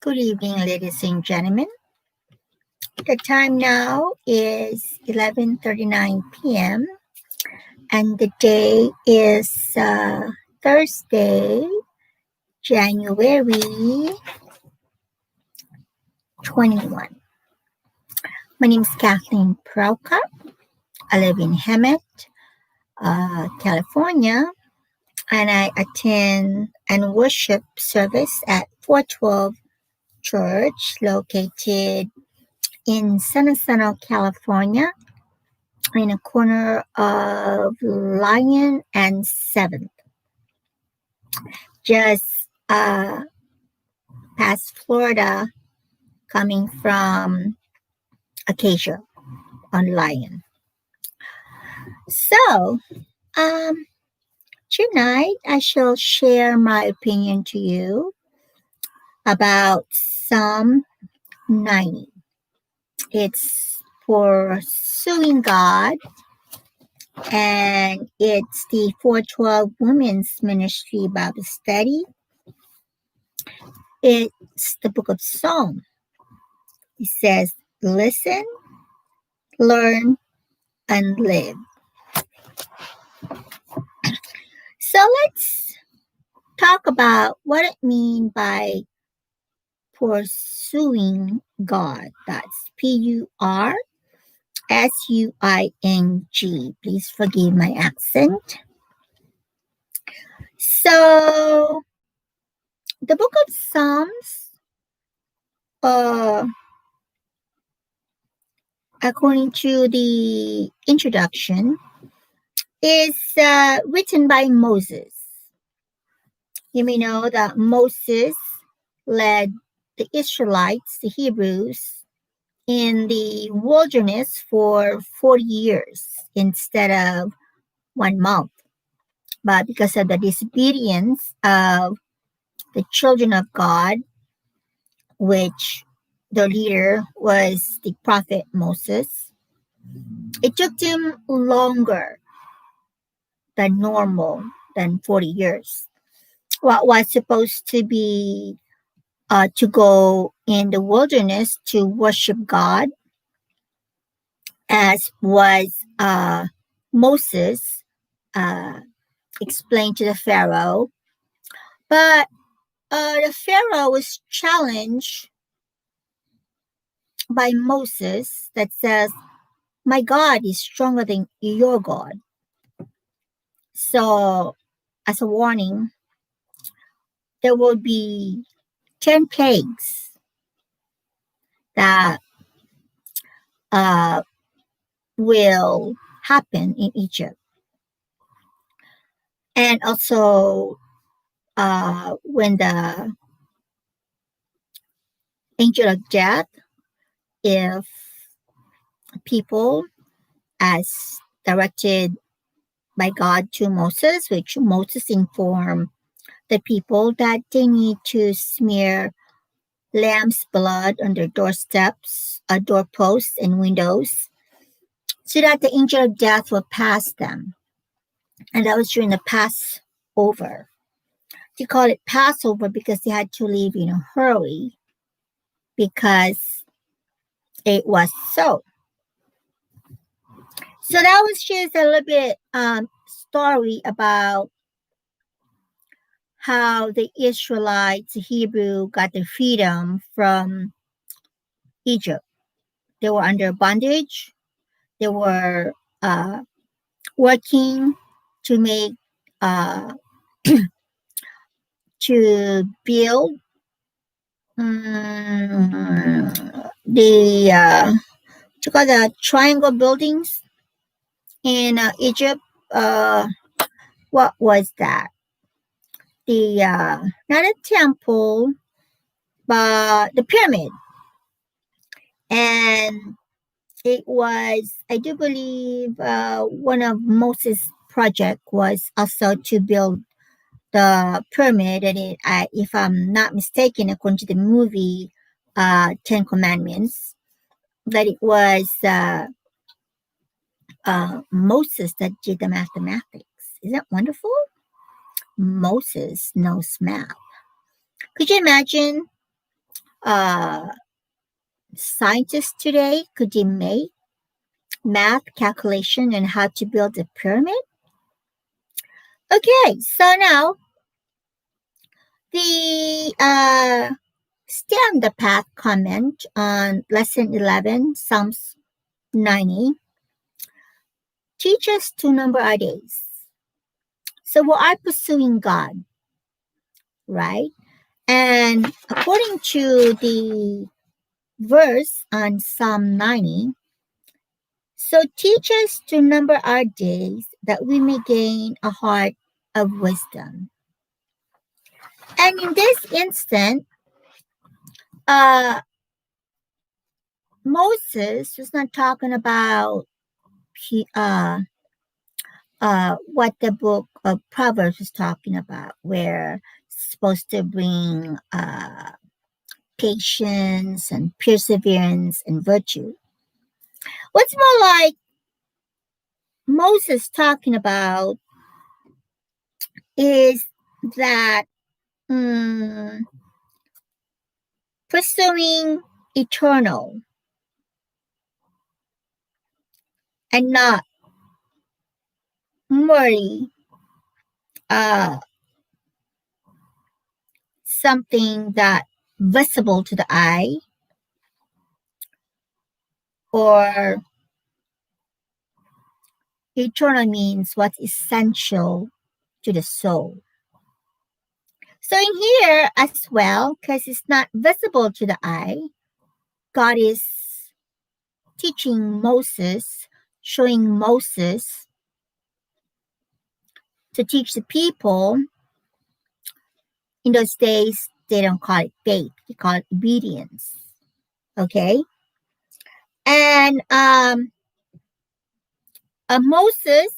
Good evening, ladies and gentlemen. The time now is 11:39 p.m. and the day is Thursday, January 21. My name is Kathleen Prokop. I live in Hemet, California, and I attend and worship service at 412 Church located in San Antonio, California, in a corner of Lion and 7th, just past Florida, coming from Acacia on Lion. So, tonight I shall share my opinion to you about Psalm 90. It's Pursuing God, and it's the 412 Women's Ministry Bible Study. It's the book of Psalms. It says, listen, learn, and live. So let's talk about what it means by pursuing God. That's P-U-R-S-U-I-N-G. Please forgive my accent. So the book of Psalms, according to the introduction, is written by Moses. You may know that Moses led the Israelites, the Hebrews, in the wilderness for 40 years instead of 1 month. But because of the disobedience of the children of God, which the leader was the prophet Moses, it took them longer than normal, than 40 years. What was supposed to be to go in the wilderness to worship God, as was Moses explained to the Pharaoh. But the Pharaoh was challenged by Moses that says, my God is stronger than your God. So, as a warning, there will be 10 plagues that will happen in Egypt. And also, when the angel of death, if people, as directed by God to Moses, which Moses informed the people that they need to smear lamb's blood on their doorsteps, doorposts, and windows, so that the angel of death will pass them. And that was during the Passover. They call it Passover because they had to leave in a hurry, because it was so. So that was just a little bit story about how the Israelites, the Hebrew, got their freedom from Egypt. They were under bondage. They were working to make to build the triangle buildings in Egypt. What was that? The not a temple, but the pyramid. And it was, I do believe, one of Moses' project was also to build the pyramid. And if I'm not mistaken, according to the movie 10 Commandments, that it was Moses that did the mathematics. Isn't that wonderful? Moses knows math. Could you imagine scientists today, could they make math calculation on how to build a pyramid? Okay, so now the stay on the path comment on lesson 11, Psalms 90. Teach us to number our days. So we are pursuing God, right? And according to the verse on Psalm 90, so teach us to number our days that we may gain a heart of wisdom. And in this instant, Moses was not talking about what the book of Proverbs was talking about, where it's supposed to bring patience and perseverance and virtue. What's more like Moses talking about is that pursuing eternal and not merely something that visible to the eye or eternal means what's essential to the soul. So in here as well, because it's not visible to the eye, God is teaching Moses, showing Moses to teach the people. In those days, they don't call it faith, they call it obedience. Okay? And Moses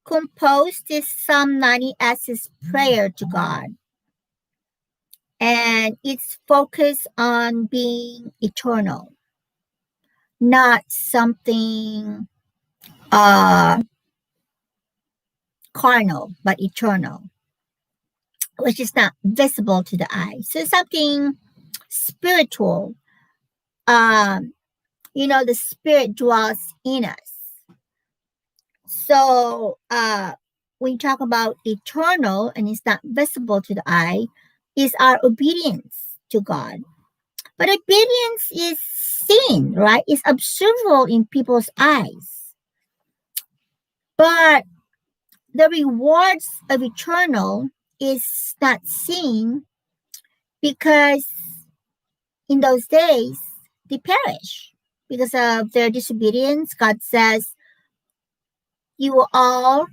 composed this Psalm 90 as his prayer to God. And it's focused on being eternal, not something carnal, but eternal, which is not visible to the eye. So something spiritual. The spirit dwells in us. So when you talk about eternal and it's not visible to the eye, is our obedience to God. But obedience is seen, right? It's observable in people's eyes. But the rewards of eternal is not seen because in those days they perish because of their disobedience. God says, you will all,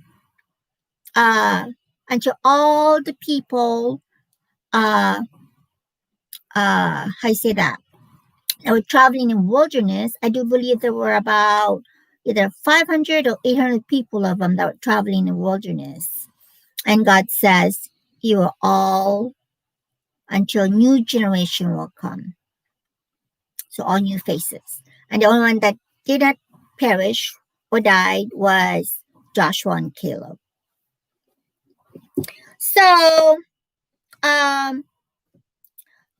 until all the people, how you say that? They were traveling in wilderness. I do believe there were about either 500 or 800 people of them that were traveling in wilderness. And God says, you are all until a new generation will come. So all new faces. And the only one that did not perish or died was Joshua and Caleb. So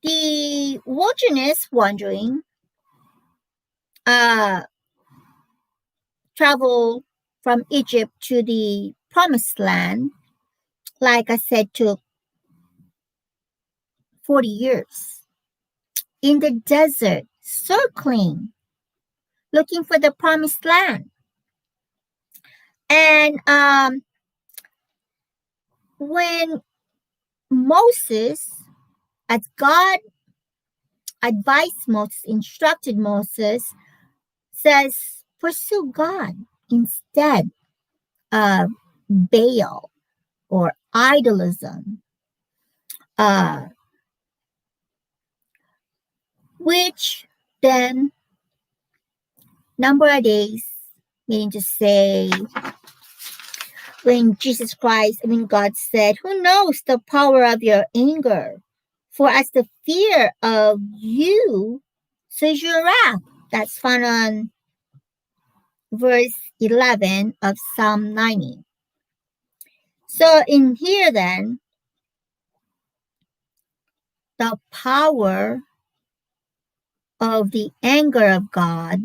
the wilderness wandering travel from Egypt to the promised land, like I said, took 40 years. In the desert, circling, looking for the promised land. And when Moses, as God advised Moses, instructed Moses, says, pursue God instead of Baal or idolism, which then number of days, meaning to say, when God said, who knows the power of your anger? For as the fear of you, so is your wrath. That's found on verse 11 of Psalm 90. So in here then, the power of the anger of God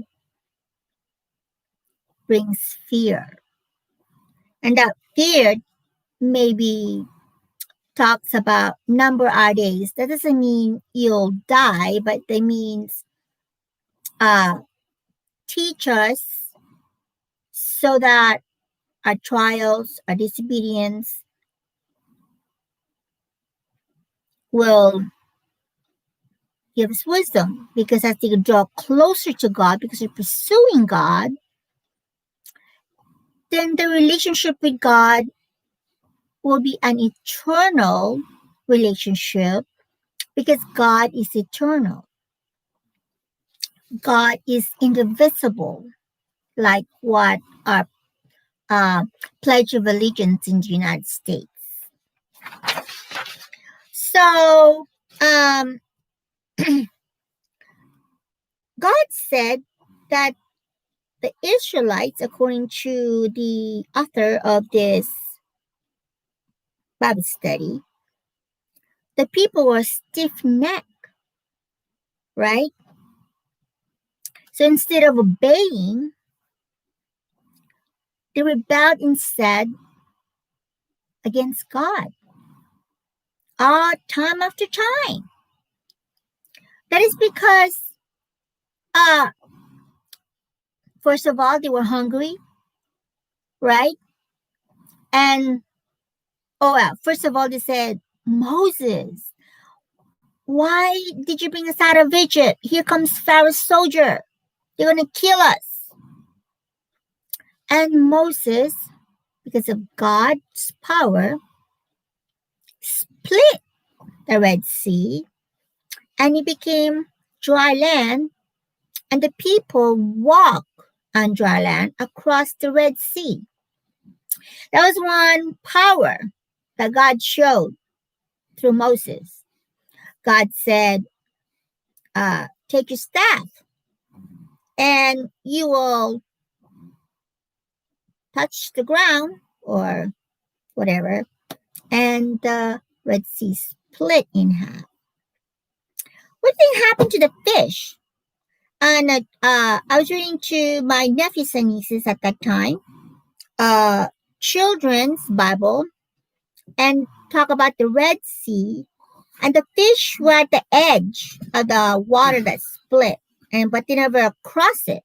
brings fear. And that fear maybe talks about number our days. That doesn't mean you'll die, but that means teach us so that our trials, our disobedience will give us wisdom. Because as you draw closer to God, because you're pursuing God, then the relationship with God will be an eternal relationship because God is eternal. God is indivisible, like what our Pledge of Allegiance in the United States. So, God said that the Israelites, according to the author of this Bible study, the people were stiff-necked, right? So instead of obeying, they rebelled instead against God. Time after time. That is because, first of all, they were hungry, right? And, first of all, they said, Moses, why did you bring us out of Egypt? Here comes Pharaoh's soldier. They're going to kill us. And Moses, because of God's power, split the Red Sea, and it became dry land, and the people walked on dry land across the Red Sea. That was one power that God showed through Moses. God said, take your staff and you will touch the ground or whatever, and the Red Sea split in half. What thing happened to the fish? And I was reading to my nephews and nieces at that time, children's Bible, and talk about the Red Sea, and the fish were at the edge of the water that split, but they never crossed it.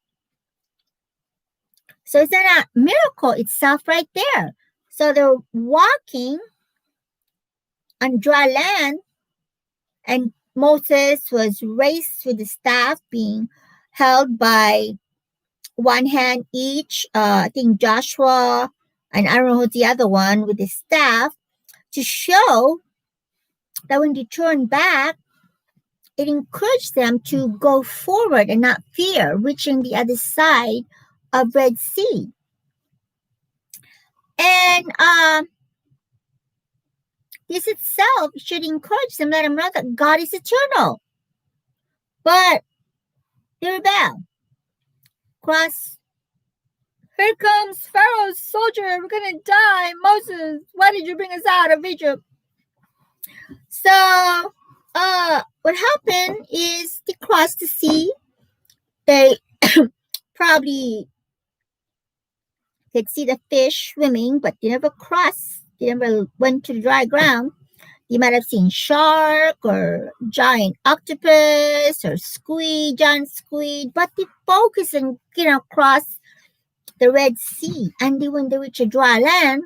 So it's a miracle itself right there. So they're walking on dry land, and Moses was raised with the staff being held by one hand each. I think Joshua and I don't know who's the other one with the staff, to show that when they turn back, it encouraged them to go forward and not fear reaching the other side of Red Sea. And this itself should encourage them, let them know that God is eternal. But they rebel. Here comes Pharaoh's soldier. We're going to die. Moses, why did you bring us out of Egypt? So what happened is they crossed the sea. They probably could see the fish swimming, but they never crossed. They never went to the dry ground. You might have seen shark or giant octopus or giant squid, but they focused and cross the Red Sea. And when they reached a dry land,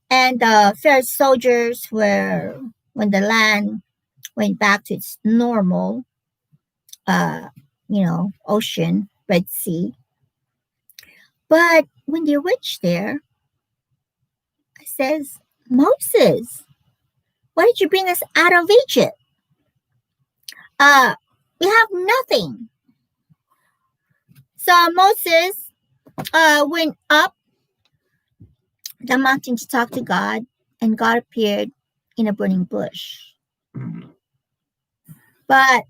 and the Pharaoh's soldiers were, when the land went back to its normal, ocean, Red Sea. But when they reached there, it says, Moses, why did you bring us out of Egypt? We have nothing. So Moses went up the mountain to talk to God, and God appeared in a burning bush. But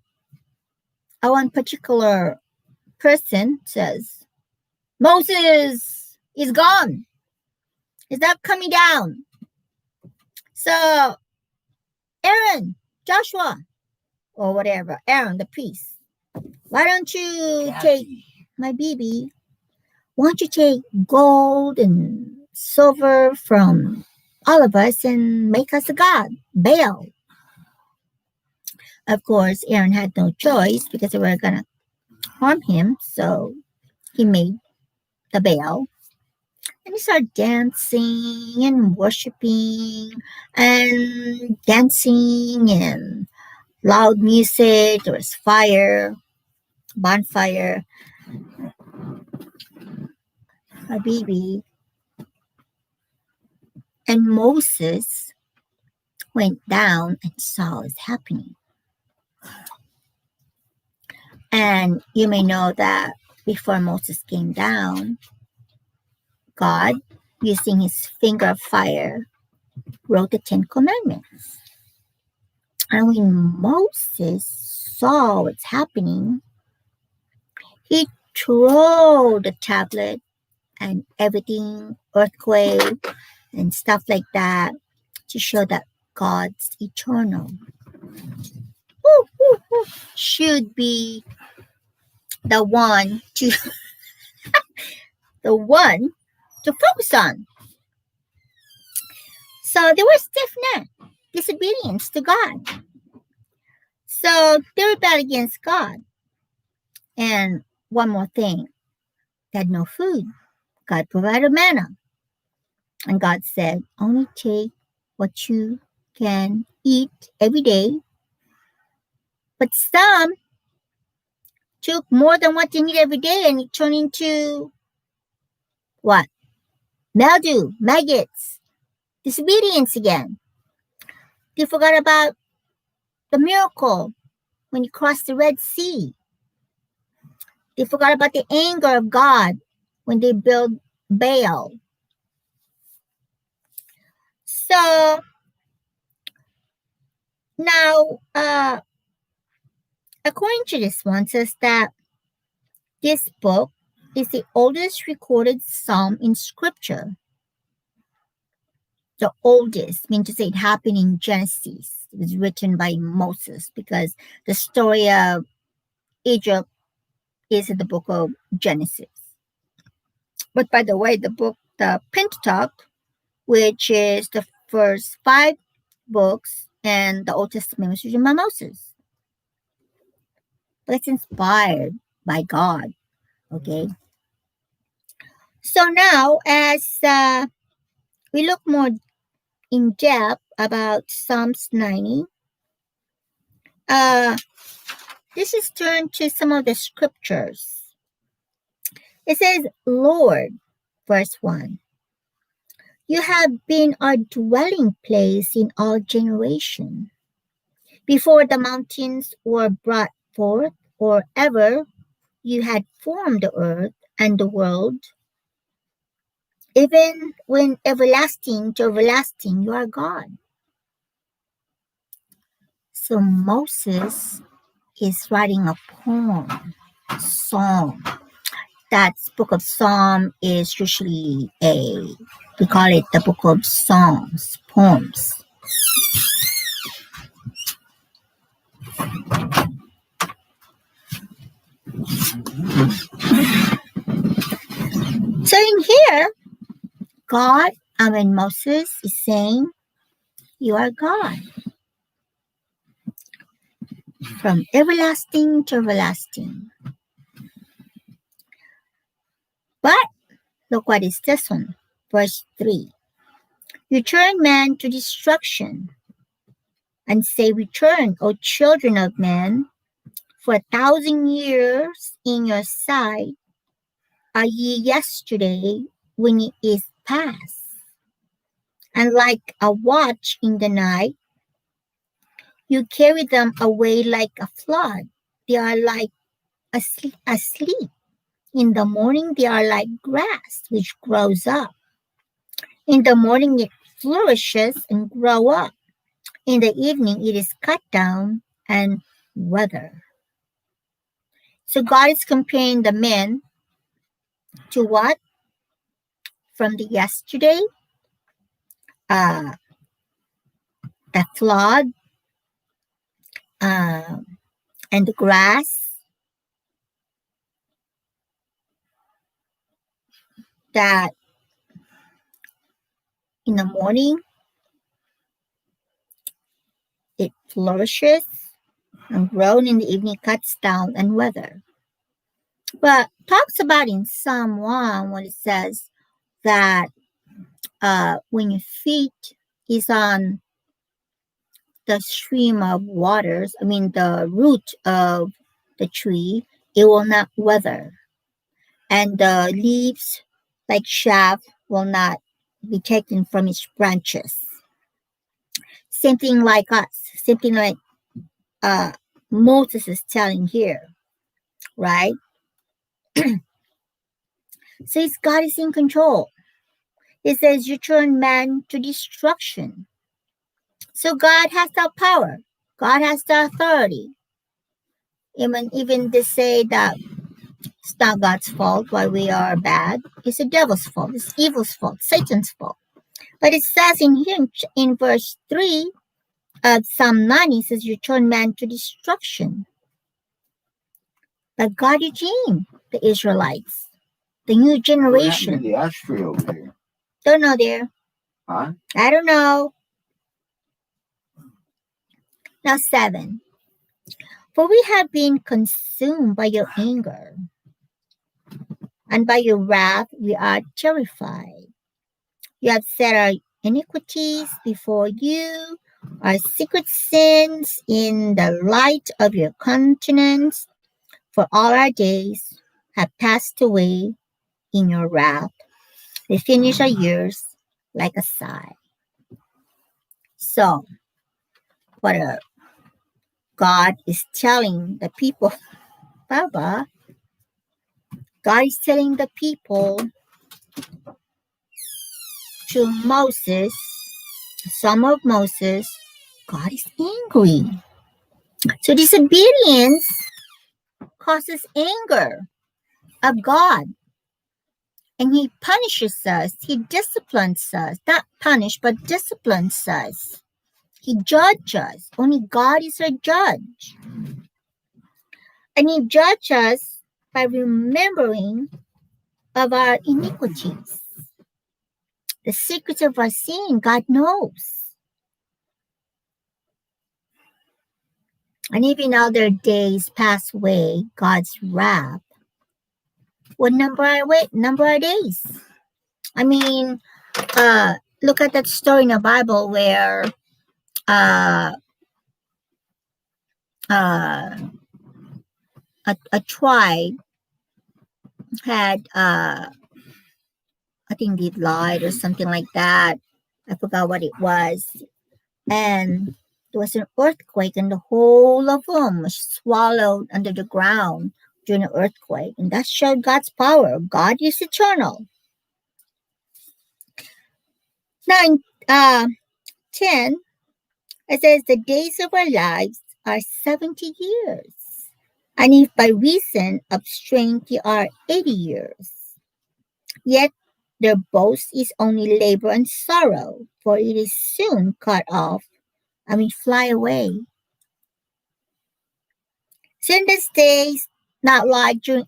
one particular person says, Moses is gone. He's not coming down. So Aaron, Joshua, or whatever, Aaron, the priest, why don't you take my baby? Why don't you take gold and silver from all of us and make us a god, Baal? Of course, Aaron had no choice because they were going to harm him, so he made the Baal. And he started dancing and worshiping and dancing and loud music. There was fire, bonfire, a baby. And Moses went down and saw what's happening. And you may know that before Moses came down, God, using his finger of fire, wrote the Ten Commandments. And when Moses saw what's happening, he threw the tablet and everything, earthquake and stuff like that, to show that God's eternal. Should be the one to the one to focus on. So they were stiff-necked, disobedience to God. So they rebelled against God. And one more thing, they had no food. God provided manna. And God said, only take what you can eat every day. But some took more than what they need every day and it turned into what? Mildew, maggots, disobedience again. They forgot about the miracle when you crossed the Red Sea. They forgot about the anger of God when they built Baal. So now, according to this one, says that this book is the oldest recorded psalm in Scripture. The oldest, means to say it happened in Genesis. It was written by Moses because the story of Egypt is in the book of Genesis. But by the way, the Pentateuch, which is the first 5 books, and the Old Testament was written by Moses. But it's inspired by God. Okay. So now, as we look more in depth about Psalms 90, this is turned to some of the scriptures. It says, Lord, verse 1, you have been our dwelling place in all generation. Before the mountains were brought forth, or ever you had formed the earth and the world, even when everlasting to everlasting you are God. So Moses is writing a poem, song. That book of Psalm is usually we call it the book of Psalms, poems. So in here, God, Moses is saying, you are God. From everlasting to everlasting. But look what is this one, verse 3. You turn man to destruction and say, return, O children of men, for 1,000 years in your sight are ye yesterday when it is past. And like a watch in the night, you carry them away like a flood. They are like asleep. In the morning, they are like grass which grows up. In the morning, it flourishes and grows up. In the evening, it is cut down and wither. So God is comparing the men to what? From the yesterday, the flood, and the grass that in the morning it flourishes and grown in the evening cuts down and wither. But talks about in Psalm 1 when it says that when your feet is on the stream of waters, the root of the tree, it will not wither. And the leaves, like chaff, will not be taken from its branches. Same thing like us. Same thing like Moses is telling here, right? So God is in control. It says you turn man to destruction. So God has the power. God has the authority. Even they say that it's not God's fault why we are bad. It's the devil's fault. It's evil's fault. Satan's fault. But it says in here in verse 3 of Psalm 90, it says you turn man to destruction. But God redeemed the Israelites, the new generation. What happened to the ashtray over here? Don't know there. Huh? I don't know. Now 7. For we have been consumed by your anger, and by your wrath we are terrified. You have set our iniquities before you, our secret sins in the light of your countenance, for all our days have passed away in your wrath. They finish our years like a sigh. So, what God is telling the people, Baba, God is telling the people to Moses, son of Moses, God is angry. So disobedience causes anger of God. And he punishes us. He disciplines us. Not punish, but disciplines us. He judges us. Only God is our judge. And he judges us by remembering of our iniquities. The secrets of our sin, God knows. And even other days pass away, God's wrath will number our days. Look at that story in the Bible where a tribe had I think they lied or something like that. I forgot what it was. And there was an earthquake and the whole of them was swallowed under the ground during the earthquake. And that showed God's power. God is eternal. Now in 10, it says the days of our lives are 70 years. And if by reason of strength you are 80 years. Yet their boast is only labor and sorrow, for it is soon cut off, fly away. So in these days, not like during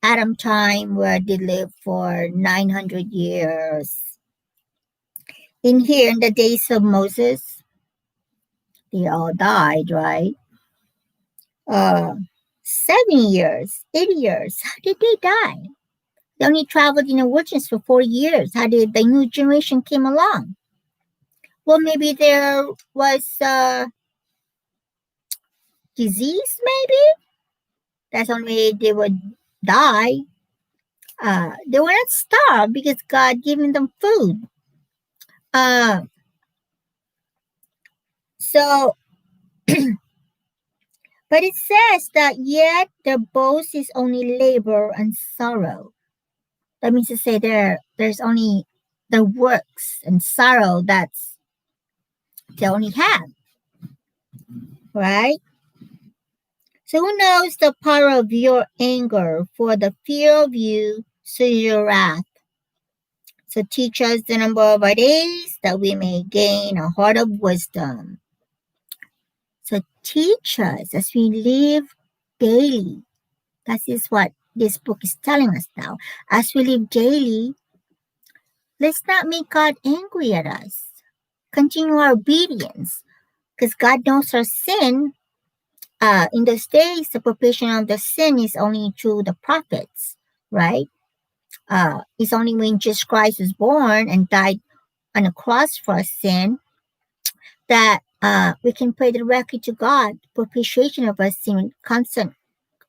Adam time where they lived for 900 years. In here, in the days of Moses, they all died, right? 70 years, 80 years. How did they die? They only traveled in the wilderness for 4 years. How did the new generation came along? Well, maybe there was disease, maybe? That's the only way they would die. They were not starved because God giving them food. So, but it says that yet their boast is only labor and sorrow. That means to say there's only the works and sorrow that's they only have. Right? So who knows the power of your anger, for the fear of you, so your wrath. So teach us the number of our days, that we may gain a heart of wisdom. So teach us as we live daily. That is what this book is telling us now. As we live daily, let's not make God angry at us. Continue our obedience because God knows our sin. In those days, the propitiation of the sin is only through the prophets, right? It's only when Jesus Christ was born and died on the cross for our sin that we can pray directly to God, propitiation of our sin, constant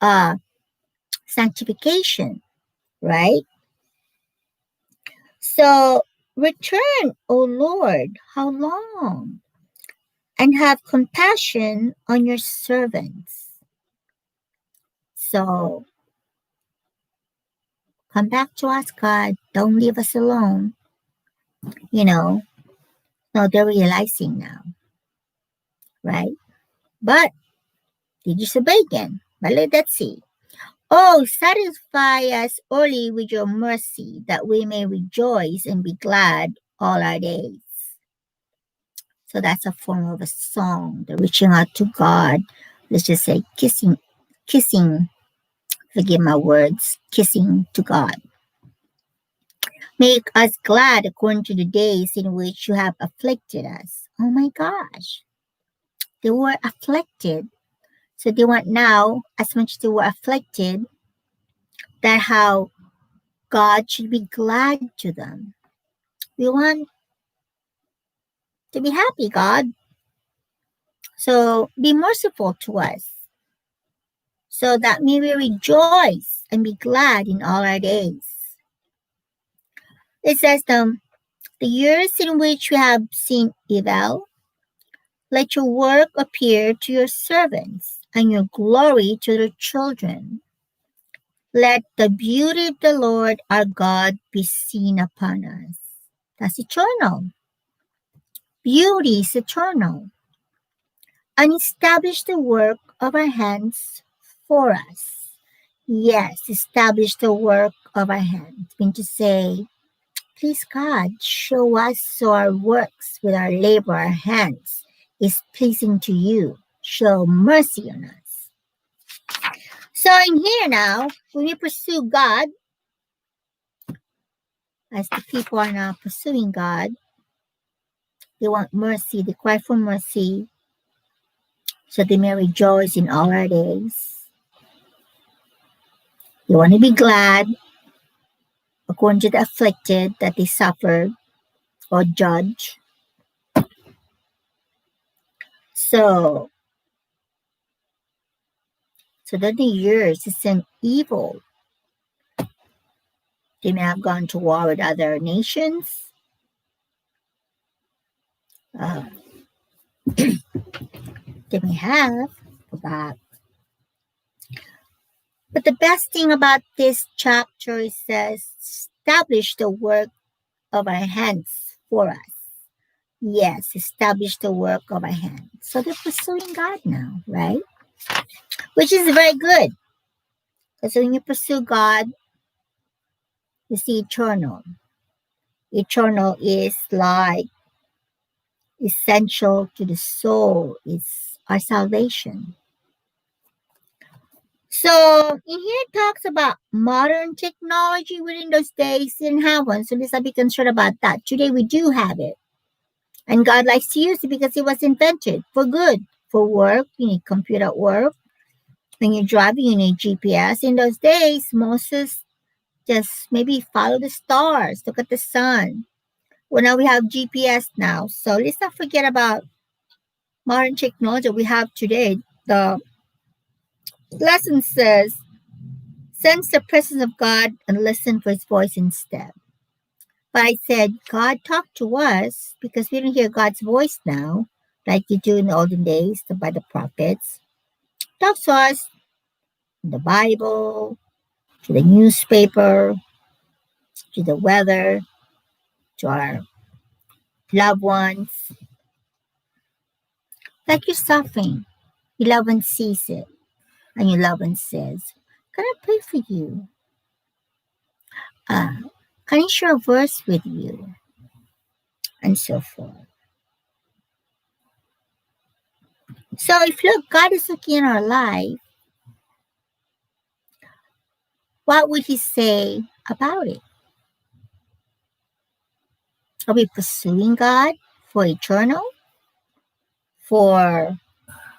uh, sanctification, right? So return, O Lord, how long? And have compassion on your servants. So come back to us, God. Don't leave us alone. You know, no, they're realizing now, right? But they disobey again. But let's see. Oh, satisfy us early with your mercy, that we may rejoice and be glad all our days. So that's a form of a song. They're reaching out to God. Let's just say kissing, forgive my words, kissing to God. Make us glad according to the days in which you have afflicted us. Oh my gosh. They were afflicted. So they want now, as much as they were afflicted, that how God should be glad to them. We want to be happy, God. So be merciful to us, so that may we rejoice and be glad in all our days. It says, the years in which you have seen evil, let your work appear to your servants, and your glory to their children. Let the beauty of the Lord our God be seen upon us. That's eternal. Beauty is eternal. And establish the work of our hands for us. Yes, establish the work of our hands. Mean to say, please God, show us so our works with our labor, our hands, is pleasing to you. Show mercy on us. So in here now, when we pursue God, as the people are now pursuing God, they want mercy, they cry for mercy, so they may rejoice in all our days. They want to be glad according to the afflicted that they suffered or judge. So that the years is an evil. They may have gone to war with other nations. Uh, they may have, but the best thing about this chapter is says, establish the work of our hands for us. Yes, establish the work of our hands. So they're pursuing God now, right? Which is very good. Because when you pursue God, you see eternal. Eternal is like essential to the soul. It's our salvation. So in here it talks about modern technology within those days didn't have one. So let's not be concerned about that. Today we do have it. And God likes to use it because it was invented for good. For work, you need computer at work. When you're driving, you need GPS. In those days, Moses just maybe follow the stars, look at the sun. Well, now we have GPS now. So let's not forget about modern technology we have today. The lesson says, sense the presence of God and listen for his voice instead. But I said, God talked to us because we don't hear God's voice now, like you do in the olden days by the prophets. Talk to us in the Bible, to the newspaper, to the weather, to our loved ones. Like you're suffering. Your loved one sees it. And your loved one says, can I pray for you? Uh, can I share a verse with you? And so forth. So if look, God is looking in our life, what would he say about it? Are we pursuing God for eternal? For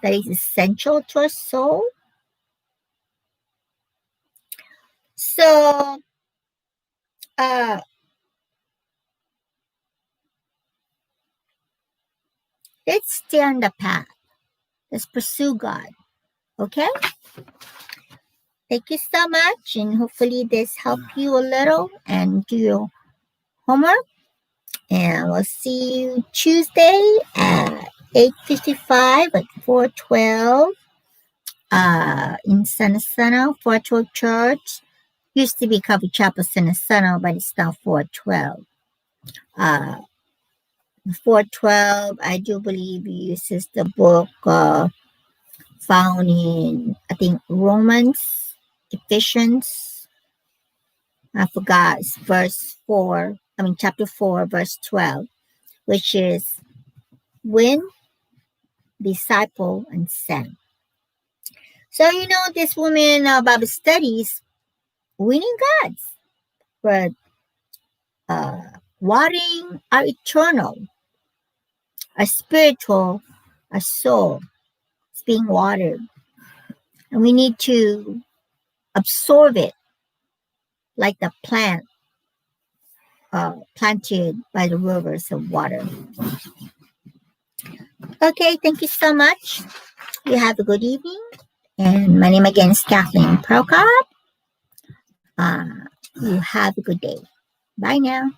that is essential to our soul? So uh let's stay on the path. Let's pursue God. Okay? Thank you so much, and hopefully this helped you a little and do your homework. And we'll see you Tuesday at 8:55 at 412 in Sana, 412 Church. Used to be Coffee Chapel Sana, but it's now 412. 412, I do believe, uses the book found in, I think, Romans, Ephesians. I forgot, it's chapter 4, verse 12, which is win, disciple, and send. So, this woman Bible studies winning gods, but watering our eternal, our spiritual, our soul is being watered. And we need to absorb it like the plant planted by the rivers of water. Okay, thank you so much. You have a good evening. And my name again is Kathleen Prokop. You have a good day. Bye now.